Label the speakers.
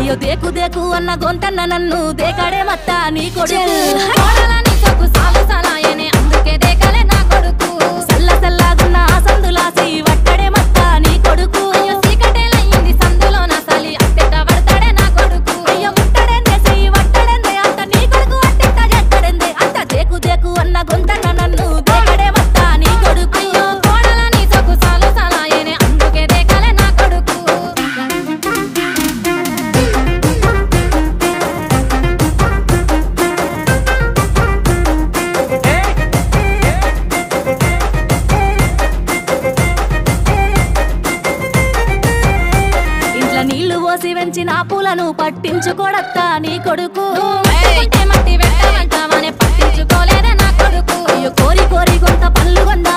Speaker 1: అయ్యో దేకు దేకు అన్న గొంతన్న నన్ను దేకాడే మత్త నీ కొడుకు కోడలని సొక్కు సాలు సలాయనే అందుకే దేకలే నా కొడుకు సల్ల సల్లాగున్న ఆ సందులాసి వట్టడే మత్త నీ కొడుకు అయ్యో సీకటేలయ్యింది సందులో నా సలి అట్టెట పడతాడే నా కొడుకు అయ్యో ముట్టడెందే చెయ్యి వట్టడెందే అంత నీ కొడుకు అట్టెట చేస్తాడెందే అంత దేకు దేకు అన్న గొంతన్న నన్ను దేకడే మత్త నీ కొడుకు అయ్యో కోడలని సొక్కు సాలు సలాయనే అందుకే దేకలే నా కొడుకు నీళ్లు పోసి వెంచిన పూలను పట్టించుకోడత్తా నీ కొడుకు మట్టి పెట్టమంటావనే పట్టించుకోలేదే నా కొడుకు అయ్యో కోరి కోరి కొంత పళ్ళు కొండ